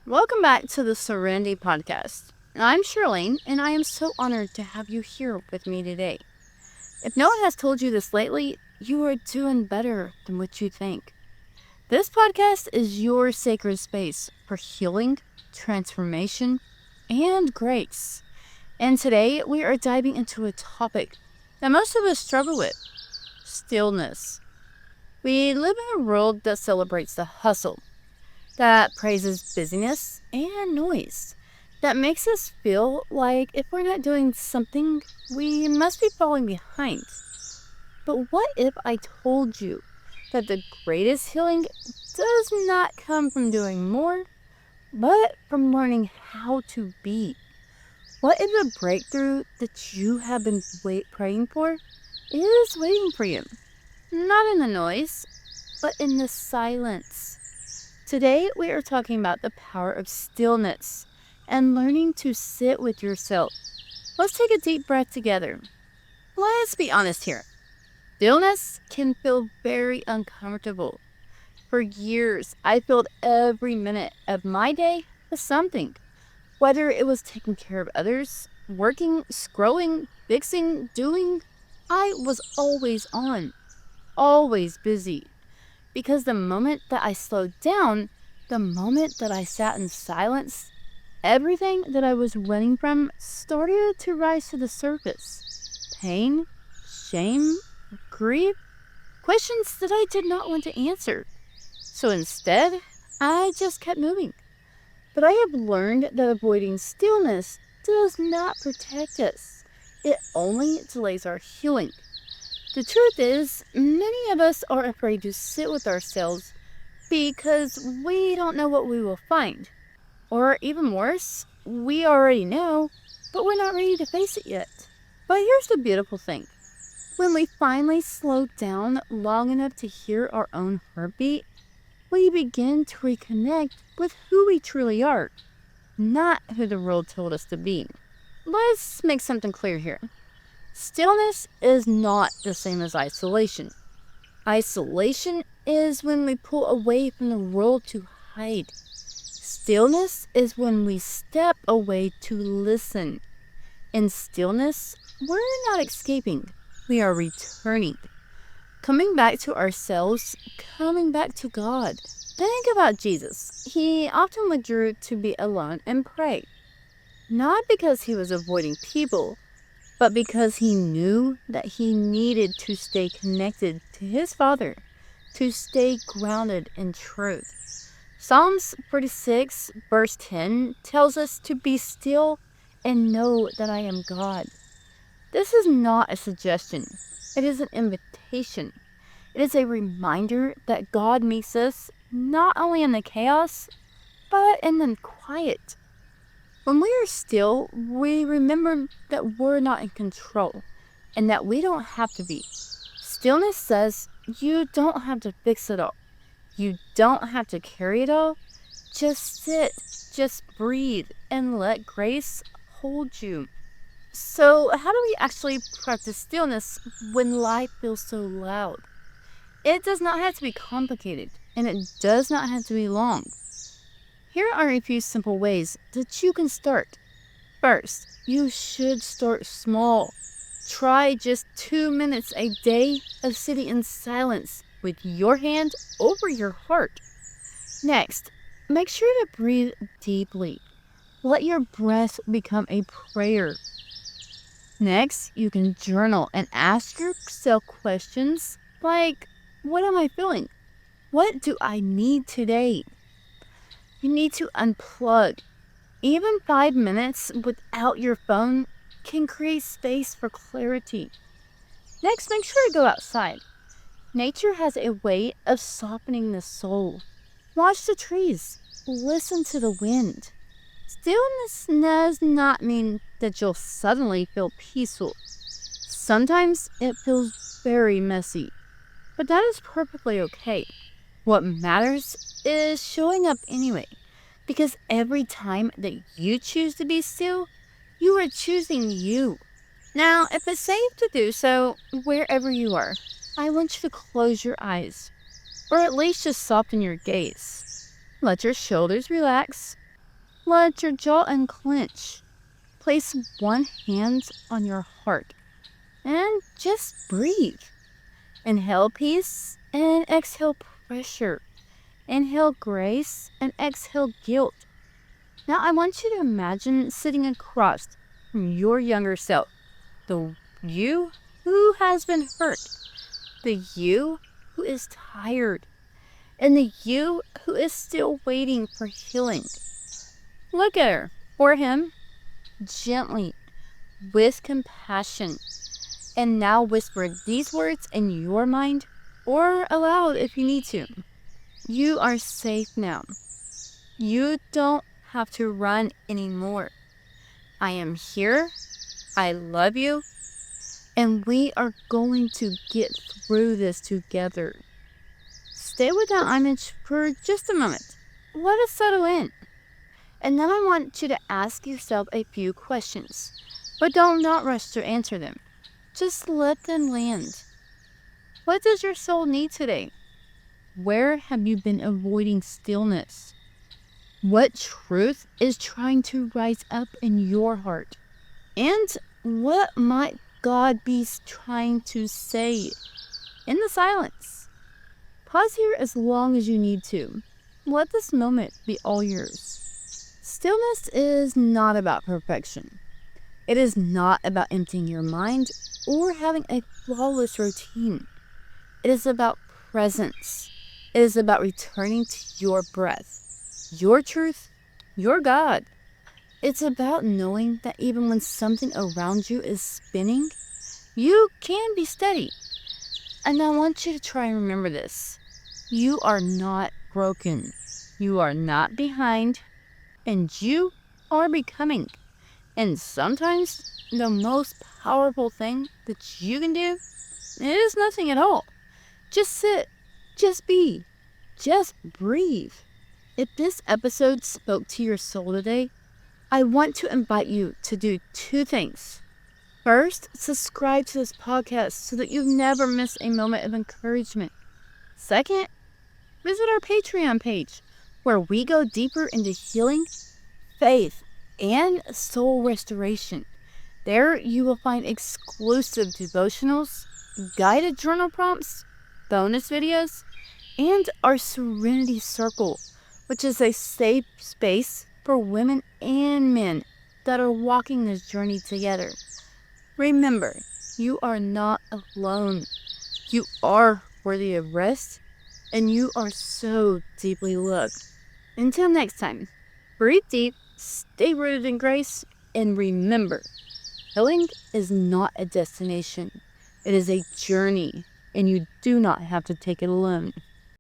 Welcome back to the Serenity podcast. I'm Shirlene, and I am so honored to have you here with me today. If no one has told you this lately, you are doing better than what you think. This podcast is your sacred space for healing, transformation, and grace. And today we are diving into a topic that most of us struggle with: stillness. We live in a world that celebrates the hustle, that praises busyness and noise, that makes us feel like if we're not doing something, we must be falling behind. But what if I told you that the greatest healing does not come from doing more, but from learning how to be? What if the breakthrough that you have been praying for is waiting for you? Not in the noise, but in the silence. Today, we are talking about the power of stillness and learning to sit with yourself. Let's take a deep breath together. Let's be honest here. Stillness can feel very uncomfortable. For years, I filled every minute of my day with something. Whether it was taking care of others, working, scrolling, fixing, doing, I was always on, always busy. Because the moment that I slowed down, the moment that I sat in silence, everything that I was running from started to rise to the surface. Pain, shame, grief, questions that I did not want to answer. So instead, I just kept moving. But I have learned that avoiding stillness does not protect us. It only delays our healing. The truth is, many of us are afraid to sit with ourselves because we don't know what we will find. Or even worse, we already know, but we're not ready to face it yet. But here's the beautiful thing. When we finally slow down long enough to hear our own heartbeat, we begin to reconnect with who we truly are, not who the world told us to be. Let's make something clear here. Stillness is not the same as isolation. Isolation is when we pull away from the world to hide. Stillness is when we step away to listen. In stillness, we're not escaping, we are returning. Coming back to ourselves, coming back to God. Think about Jesus. He often withdrew to be alone and pray. Not because he was avoiding people, but because he knew that he needed to stay connected to his Father, to stay grounded in truth. Psalms 46, verse 10 tells us to be still and know that I am God. This is not a suggestion. It is an invitation. It is a reminder that God meets us not only in the chaos, but in the quiet. When we are still, we remember that we're not in control and that we don't have to be. Stillness says you don't have to fix it all. You don't have to carry it all. Just sit, just breathe, and let grace hold you. So, how do we actually practice stillness when life feels so loud? It does not have to be complicated, and it does not have to be long. Here are a few simple ways that you can start. First, you should start small. Try just 2 minutes a day of sitting in silence with your hand over your heart. Next, make sure to breathe deeply. Let your breath become a prayer. Next, you can journal and ask yourself questions like, what am I feeling? What do I need today? You need to unplug. Even 5 minutes without your phone can create space for clarity. Next, make sure to go outside. Nature has a way of softening the soul. Watch the trees. Listen to the wind. Stillness does not mean that you'll suddenly feel peaceful. Sometimes it feels very messy, but that is perfectly okay. What matters is showing up anyway, because every time that you choose to be still, you are choosing you. Now, if it's safe to do so, wherever you are, I want you to close your eyes, or at least just soften your gaze. Let your shoulders relax, Let your jaw unclench. Place one hand on your heart and just breathe. Inhale peace and exhale pressure. Inhale grace and exhale guilt. Now I want you to imagine sitting across from your younger self, the you who has been hurt, the you who is tired, and the you who is still waiting for healing. Look at her or him gently, with compassion, and now whisper these words in your mind or aloud if you need to. You are safe now. You don't have to run anymore. I am here. I love you. And we are going to get through this together. Stay with that image for just a moment. Let it settle in. And then I want you to ask yourself a few questions. But don't not rush to answer them. Just let them land. What does your soul need today? Where have you been avoiding stillness? What truth is trying to rise up in your heart? And what might God be trying to say in the silence? Pause here as long as you need to. Let this moment be all yours. Stillness is not about perfection. It is not about emptying your mind or having a flawless routine. It is about presence. It is about returning to your breath, your truth, your God. It's about knowing that even when something around you is spinning, you can be steady. And I want you to try and remember this. You are not broken. You are not behind. And you are becoming. And sometimes the most powerful thing that you can do is nothing at all. Just sit. Just be. Just breathe. If this episode spoke to your soul today, I want to invite you to do two things. First, subscribe to this podcast so that you never miss a moment of encouragement. Second, visit our Patreon page where we go deeper into healing, faith, and soul restoration. There you will find exclusive devotionals, guided journal prompts, bonus videos, and our Serenity Circle, which is a safe space for women and men that are walking this journey together. Remember, you are not alone. You are worthy of rest, and you are so deeply loved. Until next time, breathe deep, stay rooted in grace, and remember, healing is not a destination. It is a journey, and you do not have to take it alone.